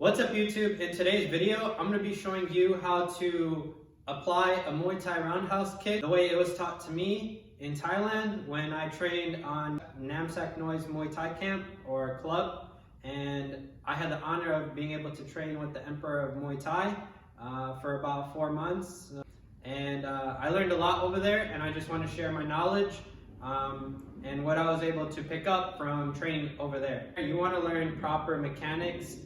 What's up YouTube? In today's video, I'm going to be showing you how to apply a Muay Thai roundhouse kick the way it was taught to me in Thailand when I trained on Namsaknoi's Muay Thai camp or club, and I had the honor of being able to train with the Emperor of Muay Thai for about 4 months, and I learned a lot over there, and I just want to share my knowledge and what I was able to pick up from training over there. You want to learn proper mechanics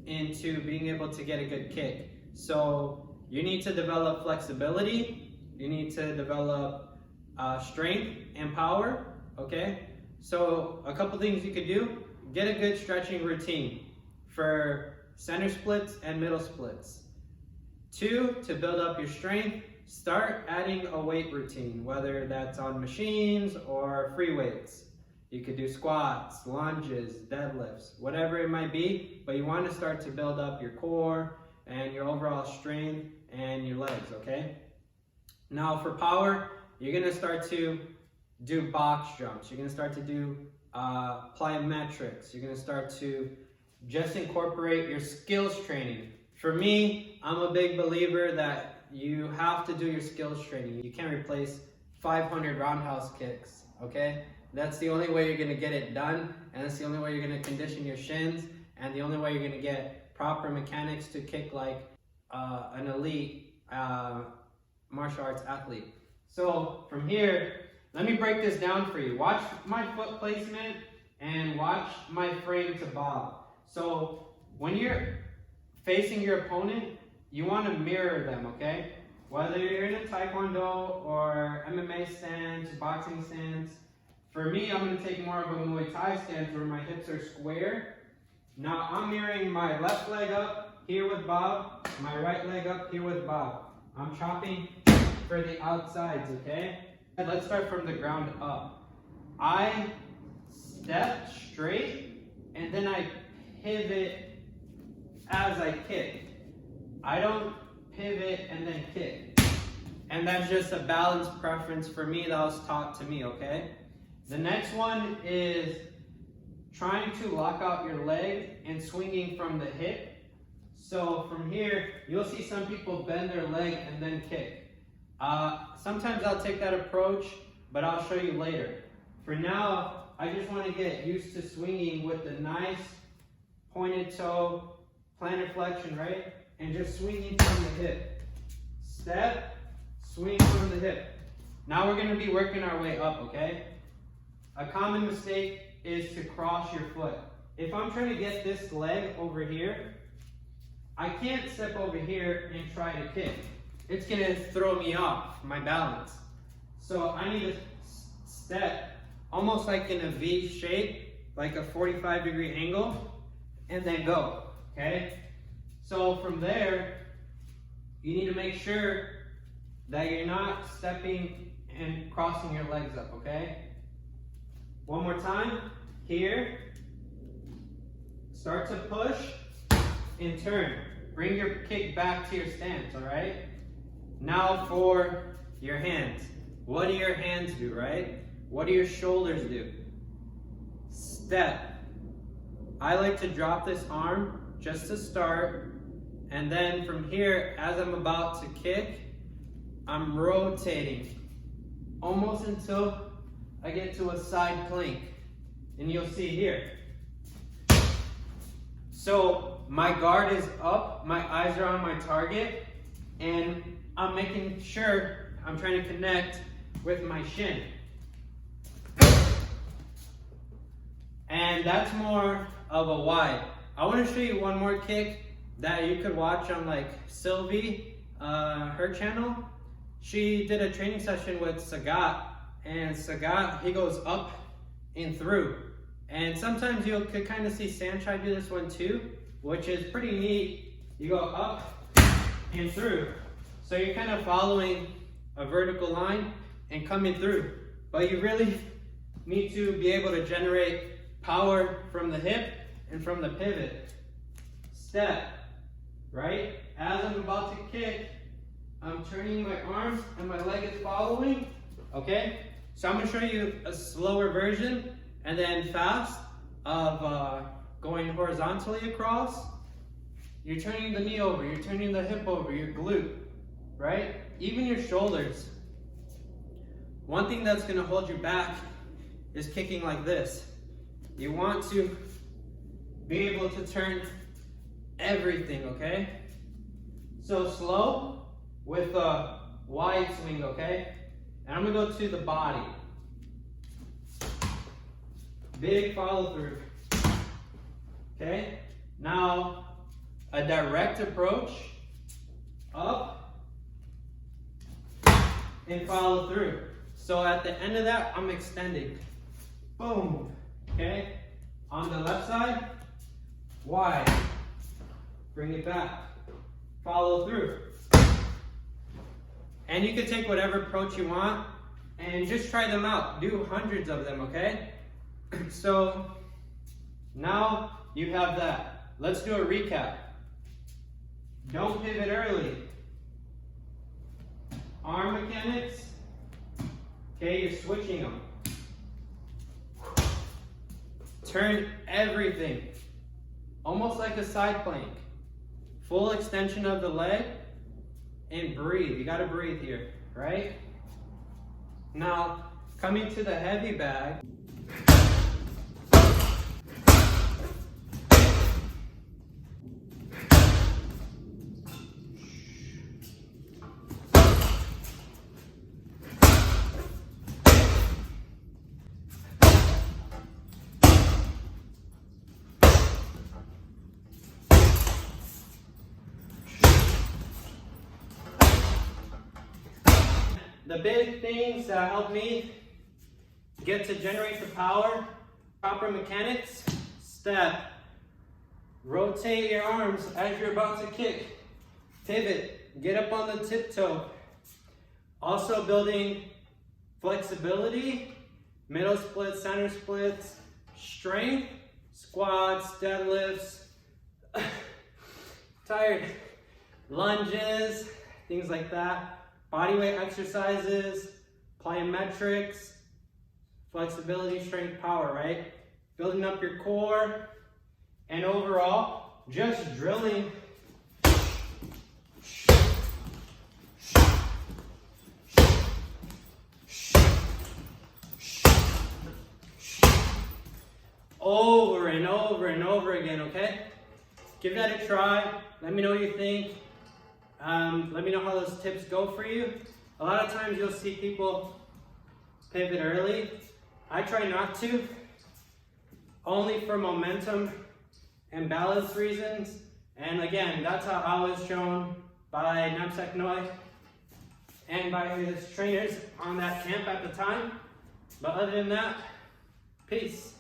into being able to get a good kick. So you need to develop flexibility, you need to develop strength and power, okay? So a couple things you could do: get a good stretching routine for center splits and middle splits. 2, to build up your strength, start adding a weight routine, whether that's on machines or free weights. You could do squats, lunges, deadlifts, whatever it might be, but you want to start to build up your core and your overall strength and your legs, okay? Now for power, you're going to start to do box jumps. You're going to start to do plyometrics. You're going to start to just incorporate your skills training. For me, I'm a big believer that you have to do your skills training. You can't replace 500 roundhouse kicks, okay? That's the only way you're going to get it done, and that's the only way you're going to condition your shins, and the only way you're going to get proper mechanics to kick like an elite martial arts athlete. So from here, let me break this down for you. Watch my foot placement and watch my frame to bob. So when you're facing your opponent, you want to mirror them, okay? Whether you're in a taekwondo or MMA stance, boxing stance. For me, I'm going to take more of a Muay Thai stance where my hips are square. Now I'm mirroring my left leg up here with bob, my right leg up here with bob. I'm chopping for the outsides, okay? Let's start from the ground up. I step straight and then I pivot as I kick. I don't pivot and then kick. And that's just a balanced preference for me that was taught to me, okay? The next one is trying to lock out your leg and swinging from the hip. So from here, you'll see some people bend their leg and then kick. Sometimes I'll take that approach, but I'll show you later. For now, I just want to get used to swinging with the nice pointed toe, plantar flexion, right? And just swinging from the hip. Step, swing from the hip. Now we're going to be working our way up, okay? A common mistake is to cross your foot. If I'm trying to get this leg over here, I can't step over here and try to kick. It's going to throw me off my balance. So I need to step almost like in a V shape, like a 45-degree angle, and then go, okay? So from there, you need to make sure that you're not stepping and crossing your legs up, okay? One more time, here, start to push and turn. Bring your kick back to your stance, all right? Now for your hands. What do your hands do, right? What do your shoulders do? Step. I like to drop this arm just to start, and then from here, as I'm about to kick, I'm rotating almost until I get to a side plank, and you'll see here. So my guard is up, my eyes are on my target, and I'm making sure I'm trying to connect with my shin. And that's more of a wide. I want to show you one more kick that you could watch on like Sylvie, her channel. She did a training session with Sagat. And Sagat, he goes up and through. And sometimes you could kind of see Sanchai do this one too, which is pretty neat. You go up and through. So you're kind of following a vertical line and coming through. But you really need to be able to generate power from the hip and from the pivot. Step, right? As I'm about to kick, I'm turning my arms and my leg is following, okay? So I'm going to show you a slower version and then fast of going horizontally across You're turning the knee over, you're turning the hip over, your glute, right? Even your shoulders. One thing that's gonna hold you back is kicking like this. You want to be able to turn everything, okay? So slow with a wide swing, okay? And I'm gonna go to the body. Big follow through, okay? Now, a direct approach, up, and follow through. So at the end of that, I'm extending. Boom, okay? On the left side, wide. Bring it back. Follow through. And you can take whatever approach you want and just try them out. Do hundreds of them, okay? So now you have that. Let's do a recap. Don't pivot early. Arm mechanics. Okay, you're switching them. Turn everything. Almost like a side plank. Full extension of the leg. And breathe. You gotta breathe here, right? Now, coming to the heavy bag. The big things that help me get to generate the power, proper mechanics, step, rotate your arms as you're about to kick, pivot, get up on the tiptoe. Also building flexibility, middle splits, center splits, strength, squats, deadlifts, tired, lunges, things like that. Bodyweight exercises, plyometrics, flexibility, strength, power, right? Building up your core, and overall, just drilling. Over and over and over again, okay? Give that a try. Let me know what you think. Let me know how those tips go for you. A lot of times you'll see people pivot early. I try not to, only for momentum and balance reasons. And again, that's how I was shown by Namsaknoi and by his trainers on that camp at the time. But other than that, peace.